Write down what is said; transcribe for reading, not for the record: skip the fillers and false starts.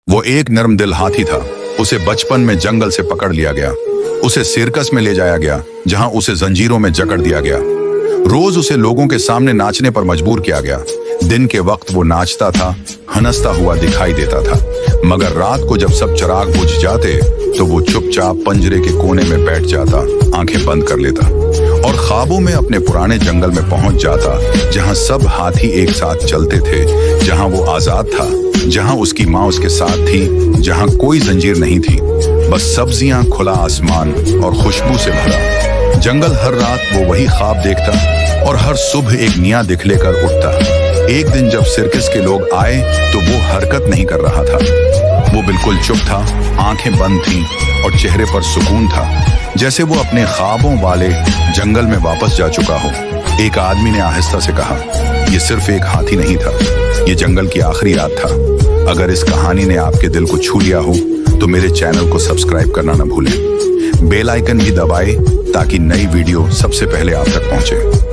वो एक नरम दिल हाथी था। उसे बचपन में जंगल से पकड़ लिया गया। उसे सर्कस में ले जाया गया, जहां उसे जंजीरों में जकड़ दिया गया। रोज उसे लोगों के सामने नाचने पर मजबूर किया गया। दिन के वक्त वो नाचता था, हंसता हुआ दिखाई देता था, मगर रात को जब सब चिराग बुझ जाते तो वो चुपचाप पंजरे के कोने में बैठ जाता, आंखें बंद कर लेता और ख्वाबों में अपने पुराने जंगल में पहुंच जाता, जहां सब हाथी एक साथ चलते थे, जहां वो आजाद था, जहां उसकी माँ उसके साथ थी, जहां कोई जंजीर नहीं थी, बस सब्जियां, खुला आसमान और खुशबू से भरा जंगल। हर रात वो वही ख्वाब देखता और हर सुबह एक नया दिख लेकर उठता। एक दिन जब सर्कस के लोग आए तो वो हरकत नहीं कर रहा था। वो बिल्कुल चुप था, आंखें बंद थीं और चेहरे पर सुकून था, जैसे वो अपने ख्वाबों वाले जंगल में वापस जा चुका हो। एक आदमी ने आहिस्ता से कहा, ये सिर्फ एक हाथी नहीं था, ये जंगल की आखिरी रात था। अगर इस कहानी ने आपके दिल को छू लिया हो तो मेरे चैनल को सब्सक्राइब करना न भूलें। बेल आइकन भी दबाएं ताकि नई वीडियो सबसे पहले आप तक पहुंचे।